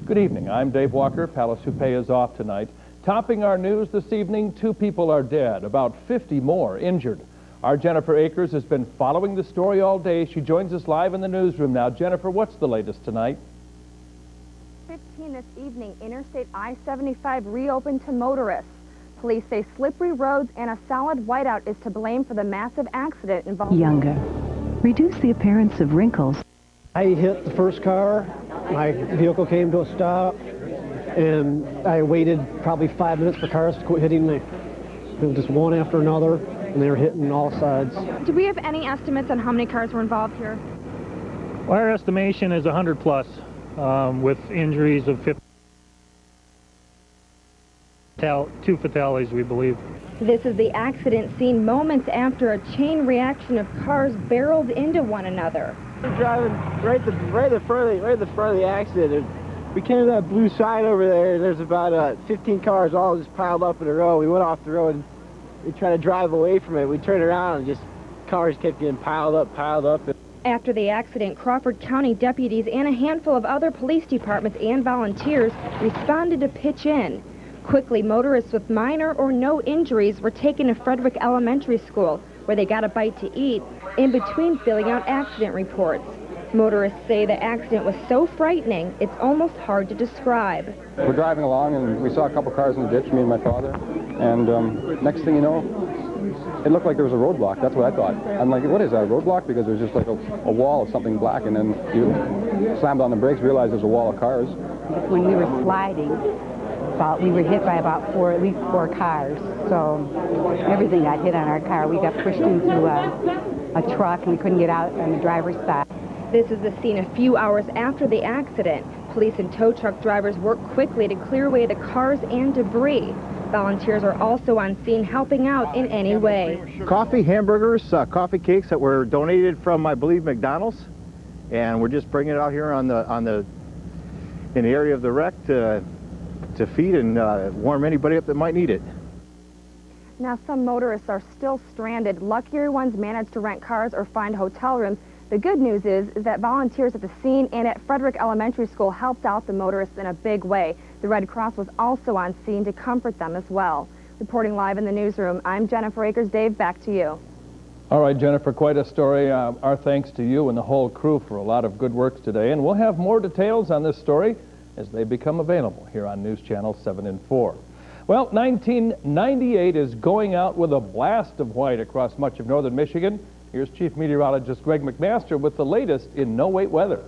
Good evening. I'm Dave Walker. Palace Houpe is off tonight. Topping our news this evening, 2 people are dead, about 50 more injured. Our Jennifer Akers has been following the story all day. She joins us live in the newsroom now. Jennifer, what's the latest tonight? 15 this evening, Interstate I-75 reopened to motorists. Police say slippery roads and a solid whiteout is to blame for the massive accident involving... Younger. Reduce the appearance of wrinkles. I hit the first car. My vehicle came to a stop, and I waited probably 5 minutes for cars to quit hitting me. It was just one after another, and they were hitting all sides. Do we have any estimates on how many cars were involved here? Well, our estimation is 100 plus, with injuries of 50. 2 fatalities, we believe. This is the accident scene moments after a chain reaction of cars barreled into one another. We're driving right in the front of the accident. We came to that blue sign over there, and there's about 15 cars all just piled up in a row. We went off the road, and we tried to drive away from it. We turned around, and just cars kept getting piled up. After the accident, Crawford County deputies and a handful of other police departments and volunteers responded to pitch in. Quickly, motorists with minor or no injuries were taken to Frederick Elementary School, where they got a bite to eat in between filling out accident reports. Motorists say the accident was so frightening, it's almost hard to describe. We're driving along, and we saw a couple cars in the ditch, me and my father, and next thing you know, it looked like there was a roadblock. That's what I thought. I'm like, what is that, a roadblock? Because there's just like a wall of something black, and then you slammed on the brakes, realized there's a wall of cars. When we were sliding, we were hit by at least 4 cars. So everything got hit on our car. We got pushed into a truck, and we couldn't get out on the driver's side. This is the scene a few hours after the accident. Police and tow truck drivers work quickly to clear away the cars and debris. Volunteers are also on scene helping out in any way. Coffee, hamburgers, coffee cakes that were donated from, I believe, McDonald's, and we're just bringing it out here in the area of the wreck to feed and warm anybody up that might need it. Now, some motorists are still stranded. Luckier ones managed to rent cars or find hotel rooms. The good news is that volunteers at the scene and at Frederick Elementary School helped out the motorists in a big way. The Red Cross was also on scene to comfort them as well. Reporting live in the newsroom, I'm Jennifer Akers. Dave, back to you. All right, Jennifer, quite a story. Our thanks to you and the whole crew for a lot of good work today. And we'll have more details on this story as they become available here on News Channel 7 and 4. Well, 1998 is going out with a blast of white across much of northern Michigan. Here's Chief Meteorologist Greg McMaster with the latest in no-wait weather.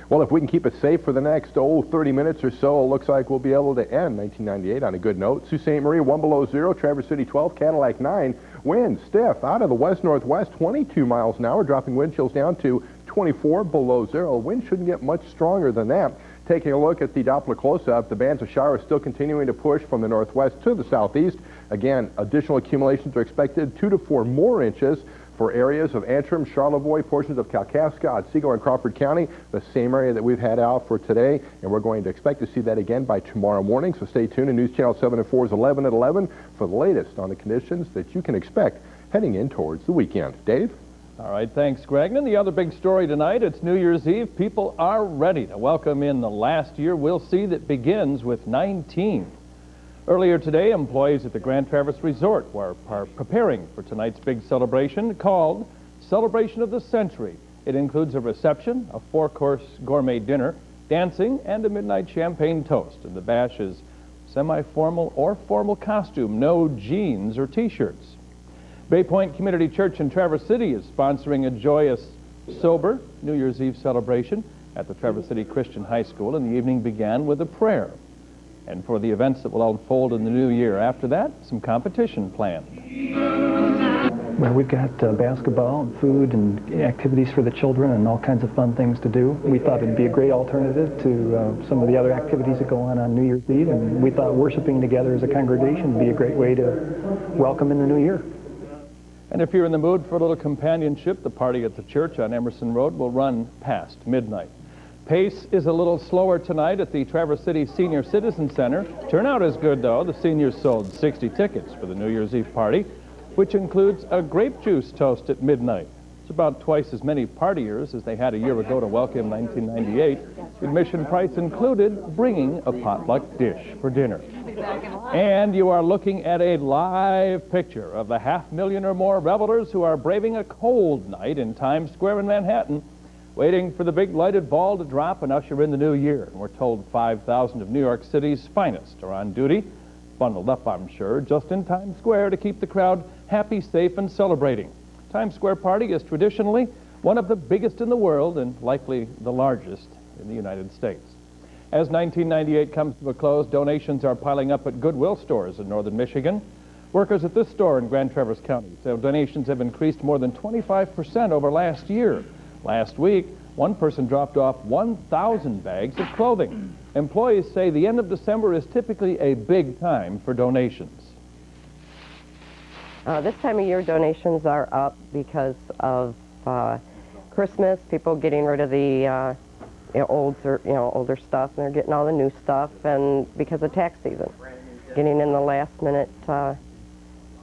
Well, if we can keep it safe for the next, 30 minutes or so, it looks like we'll be able to end 1998 on a good note. Sault Ste. Marie, 1 below 0, Traverse City 12, Cadillac 9. Wind stiff out of the west-northwest, 22 miles an hour, dropping wind chills down to 24 below 0. Wind shouldn't get much stronger than that. Taking a look at the Doppler close-up, the bands of showers still continuing to push from the northwest to the southeast. Again, additional accumulations are expected, 2 to 4 more inches for areas of Antrim, Charlevoix, portions of Kalkaska, Otsego, and Crawford County, the same area that we've had out for today, and we're going to expect to see that again by tomorrow morning. So stay tuned to News Channel 7 and 4's 11 at 11 for the latest on the conditions that you can expect heading in towards the weekend. Dave? All right, thanks, Greg. And the other big story tonight, it's New Year's Eve. People are ready to welcome in the last year we'll see that begins with 19. Earlier today, employees at the Grand Traverse Resort were preparing for tonight's big celebration called Celebration of the Century. It includes a reception, a 4-course gourmet dinner, dancing, and a midnight champagne toast. And the bash is semi-formal or formal costume, no jeans or T-shirts. Bay Point Community Church in Traverse City is sponsoring a joyous, sober New Year's Eve celebration at the Traverse City Christian High School, and the evening began with a prayer. And for the events that will unfold in the new year after that, some competition planned. Well, we've got basketball and food and activities for the children and all kinds of fun things to do. We thought it'd be a great alternative to some of the other activities that go on New Year's Eve, and we thought worshiping together as a congregation would be a great way to welcome in the new year. And if you're in the mood for a little companionship, the party at the church on Emerson Road will run past midnight. Pace is a little slower tonight at the Traverse City Senior Citizen Center. Turnout is good, though. The seniors sold 60 tickets for the New Year's Eve party, which includes a grape juice toast at midnight. It's about twice as many partiers as they had a year ago to welcome 1998. Admission price included bringing a potluck dish for dinner. And you are looking at a live picture of the 500,000 or more revelers who are braving a cold night in Times Square in Manhattan, waiting for the big lighted ball to drop and usher in the new year. And we're told 5,000 of New York City's finest are on duty, bundled up, I'm sure, just in Times Square to keep the crowd happy, safe, and celebrating. Times Square Party is traditionally one of the biggest in the world and likely the largest in the United States. As 1998 comes to a close, donations are piling up at Goodwill stores in northern Michigan. Workers at this store in Grand Traverse County say donations have increased more than 25% over last year. Last week, one person dropped off 1,000 bags of clothing. Employees say the end of December is typically a big time for donations. This time of year, donations are up because of Christmas, people getting rid of the older stuff, and they're getting all the new stuff, and because of tax season, getting in the last-minute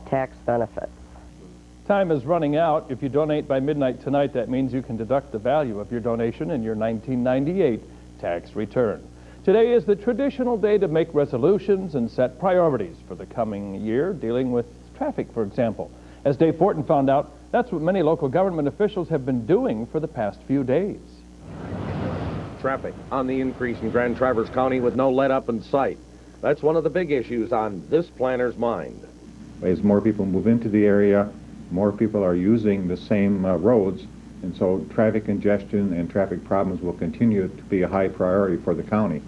tax benefits. Time is running out. If you donate by midnight tonight, that means you can deduct the value of your donation in your 1998 tax return. Today is the traditional day to make resolutions and set priorities for the coming year, dealing with traffic, for example. As Dave Fortin found out, that's what many local government officials have been doing for the past few days. Traffic on the increase in Grand Traverse County with no let-up in sight. That's one of the big issues on this planner's mind. As more people move into the area, more people are using the same roads, and so traffic congestion and traffic problems will continue to be a high priority for the county.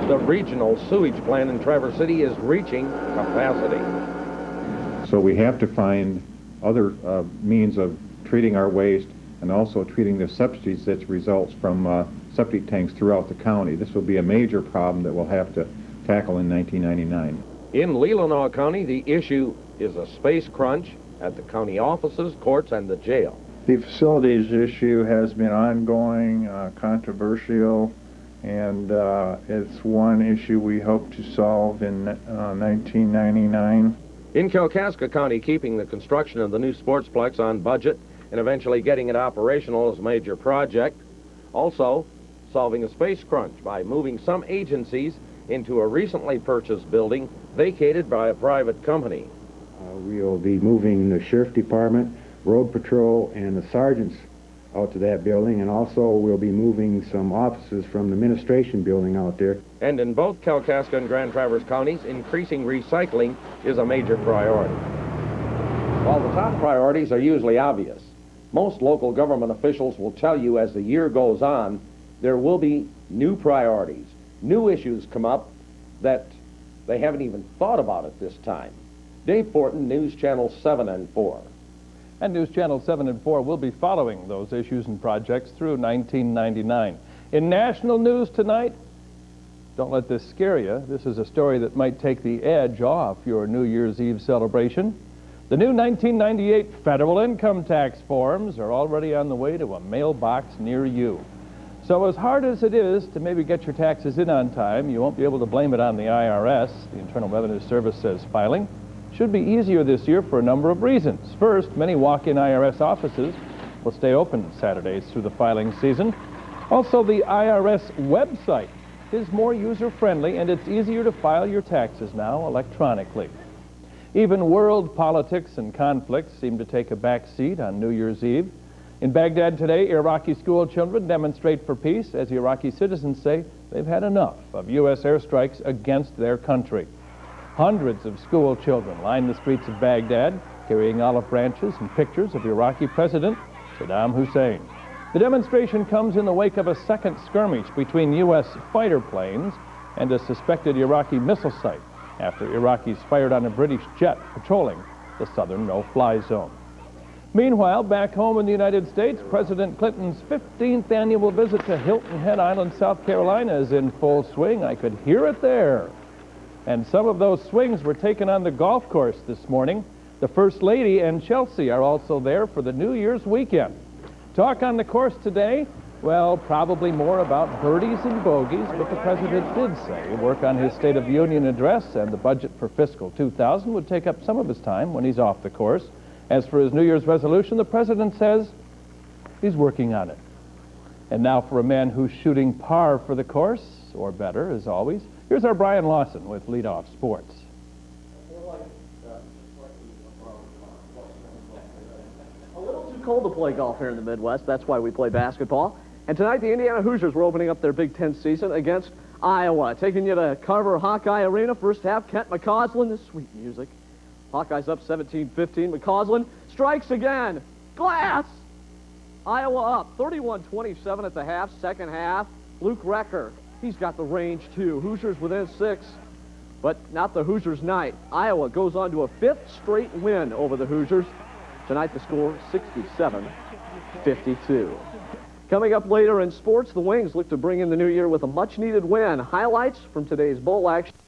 The regional sewage plant in Traverse City is reaching capacity. So we have to find other means of treating our waste and also treating the septic that results from septic tanks throughout the county. This will be a major problem that we'll have to tackle in 1999. In Leelanau County, the issue is a space crunch at the county offices, courts, and the jail. The facilities issue has been ongoing, controversial, and it's one issue we hope to solve in 1999. In Kalkaska County, keeping the construction of the new sportsplex on budget and eventually getting it operational is a major project. Also, solving a space crunch by moving some agencies into a recently purchased building vacated by a private company. We'll be moving the Sheriff Department, Road Patrol, and the sergeants out to that building, and also we'll be moving some offices from the administration building out there. And in both Kalkaska and Grand Traverse counties, increasing recycling is a major priority. While the top priorities are usually obvious, most local government officials will tell you as the year goes on, there will be new priorities. New issues come up that they haven't even thought about at this time. Dave Fortin, News Channel 7 and 4. And News Channel 7 and 4 will be following those issues and projects through 1999. In national news tonight, don't let this scare you. This is a story that might take the edge off your New Year's Eve celebration. The new 1998 federal income tax forms are already on the way to a mailbox near you. So as hard as it is to maybe get your taxes in on time, you won't be able to blame it on the IRS. The Internal Revenue Service says filing should be easier this year for a number of reasons. First, many walk-in IRS offices will stay open Saturdays through the filing season. Also, the IRS website is more user-friendly, and it's easier to file your taxes now electronically. Even world politics and conflicts seem to take a back seat on New Year's Eve. In Baghdad today, Iraqi school children demonstrate for peace as Iraqi citizens say they've had enough of U.S. airstrikes against their country. Hundreds of school children line the streets of Baghdad, carrying olive branches and pictures of Iraqi President Saddam Hussein. The demonstration comes in the wake of a second skirmish between U.S. fighter planes and a suspected Iraqi missile site after Iraqis fired on a British jet patrolling the southern no-fly zone. Meanwhile, back home in the United States, President Clinton's 15th annual visit to Hilton Head Island, South Carolina is in full swing. I could hear it there. And some of those swings were taken on the golf course this morning. The First Lady and Chelsea are also there for the New Year's weekend. Talk on the course today, well, probably more about birdies and bogeys, but the president did say work on his State of the Union address and the budget for fiscal 2000 would take up some of his time when he's off the course. As for his New Year's resolution, the president says He's working on it. And now for a man who's shooting par for the course, or better, as always, here's our Brian Lawson with Leadoff Sports. A little too cold to play golf here in the Midwest. That's why we play basketball. And tonight, the Indiana Hoosiers were opening up their Big Ten season against Iowa. Taking you to Carver Hawkeye Arena. First half, Kent McCausland. This sweet music. Hawkeyes up 17-15. McCausland strikes again. Glass! Iowa up 31-27 at the half. Second half, Luke Recker. He's got the range, too. Hoosiers within 6, but not the Hoosiers' night. Iowa goes on to a 5th straight win over the Hoosiers. Tonight, the score 67-52. Coming up later in sports, the Wings look to bring in the new year with a much-needed win. Highlights from today's bowl action.